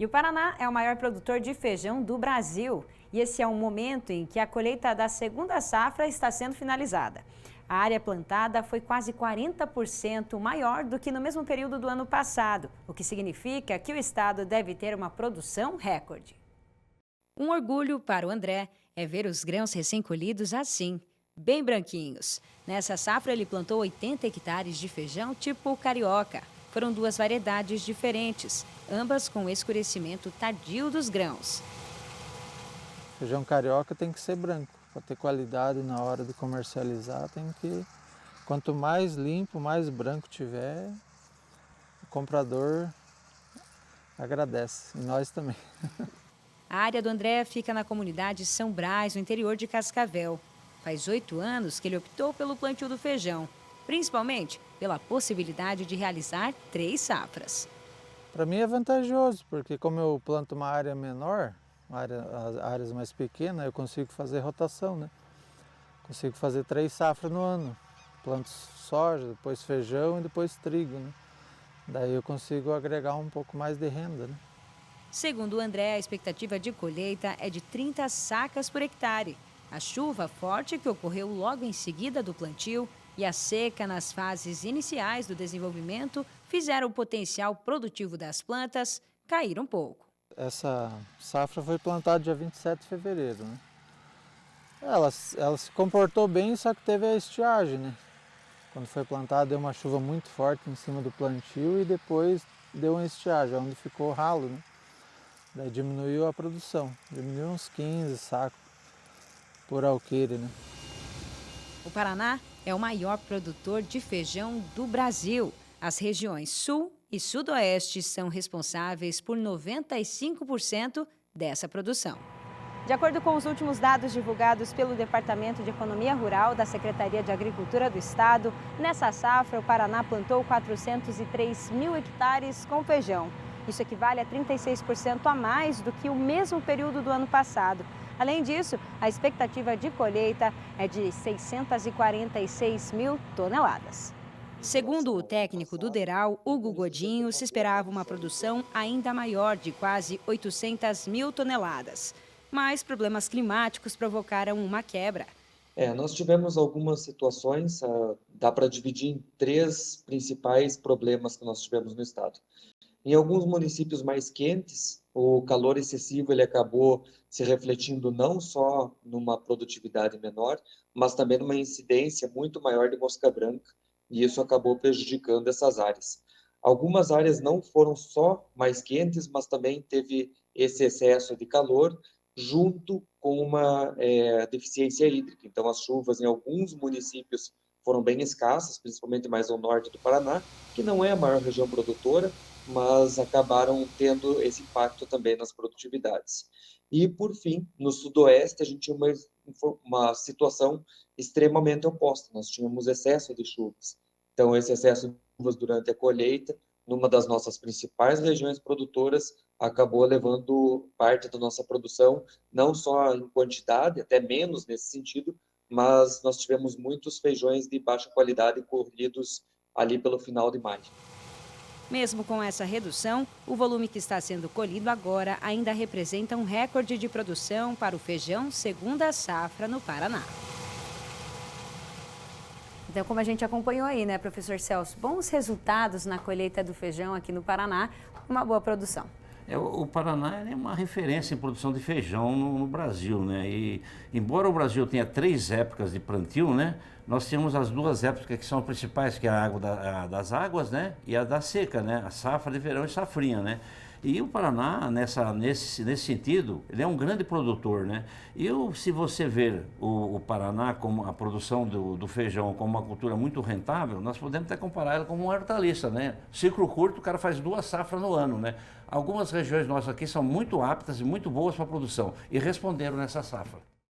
E o Paraná é o maior produtor de feijão do Brasil. E esse é um momento em que a colheita da segunda safra está sendo finalizada. A área plantada foi quase 40% maior do que no mesmo período do ano passado, o que significa que o estado deve ter uma produção recorde. Um orgulho para o André é ver os grãos recém-colhidos assim, bem branquinhos. Nessa safra ele plantou 80 hectares de feijão tipo carioca. Foram duas variedades diferentes, ambas com escurecimento tardio dos grãos. Feijão carioca tem que ser branco, para ter qualidade na hora de comercializar quanto mais limpo, mais branco tiver, o comprador agradece, e nós também. A área do André fica na comunidade São Brás, no interior de Cascavel. Faz 8 anos que ele optou pelo plantio do feijão, principalmente pela possibilidade de realizar 3 safras. Para mim é vantajoso, porque como eu planto uma área menor, as áreas mais pequenas, eu consigo fazer rotação, né? Consigo fazer 3 safras no ano. Planto soja, depois feijão e depois trigo, né? Daí eu consigo agregar um pouco mais de renda, né? Segundo o André, a expectativa de colheita é de 30 sacas por hectare. A chuva forte que ocorreu logo em seguida do plantio e a seca nas fases iniciais do desenvolvimento fizeram o potencial produtivo das plantas cair um pouco. Essa safra foi plantada dia 27 de fevereiro, né? Ela se comportou bem, só que teve a estiagem, né? Quando foi plantada deu uma chuva muito forte em cima do plantio e depois deu uma estiagem, onde ficou ralo, né? Daí diminuiu a produção, diminuiu uns 15 sacos por alqueire, né? O Paraná é o maior produtor de feijão do Brasil. As regiões Sul e Sudoeste são responsáveis por 95% dessa produção. De acordo com os últimos dados divulgados pelo Departamento de Economia Rural da Secretaria de Agricultura do Estado, nessa safra o Paraná plantou 403 mil hectares com feijão. Isso equivale a 36% a mais do que o mesmo período do ano passado. Além disso, a expectativa de colheita é de 646 mil toneladas. Segundo o técnico do DERAL, Hugo Godinho, se esperava uma produção ainda maior, de quase 800 mil toneladas. Mas problemas climáticos provocaram uma quebra. Nós tivemos algumas situações, dá para dividir em 3 principais problemas que nós tivemos no estado. Em alguns municípios mais quentes, o calor excessivo ele acabou se refletindo não só numa produtividade menor, mas também numa incidência muito maior de mosca branca, e isso acabou prejudicando essas áreas. Algumas áreas não foram só mais quentes, mas também teve esse excesso de calor, junto com uma deficiência hídrica. Então, as chuvas em alguns municípios foram bem escassas, principalmente mais ao norte do Paraná, que não é a maior região produtora, mas acabaram tendo esse impacto também nas produtividades. E, por fim, no sudoeste, a gente tinha uma situação extremamente oposta. Nós tínhamos excesso de chuvas. Então, esse excesso de chuvas durante a colheita, numa das nossas principais regiões produtoras, acabou levando parte da nossa produção, não só em quantidade, até menos nesse sentido, mas nós tivemos muitos feijões de baixa qualidade colhidos ali pelo final de maio. Mesmo com essa redução, o volume que está sendo colhido agora ainda representa um recorde de produção para o feijão segunda safra no Paraná. Então, como a gente acompanhou aí, né, professor Celso, bons resultados na colheita do feijão aqui no Paraná, uma boa produção. O Paraná é uma referência em produção de feijão no Brasil, né? E embora o Brasil tenha 3 épocas de plantio, né? Nós temos as 2 épocas que são as principais, que é a água das águas, né? E a da seca, né? A safra de verão e safrinha, né? E o Paraná, nesse sentido, ele é um grande produtor, né? E se você ver o Paraná como a produção do feijão como uma cultura muito rentável, nós podemos até comparar ela como uma hortaliça, né? Ciclo curto, o cara faz 2 safras no ano, né? Algumas regiões nossas aqui são muito aptas e muito boas para a produção e responderam nessa safra.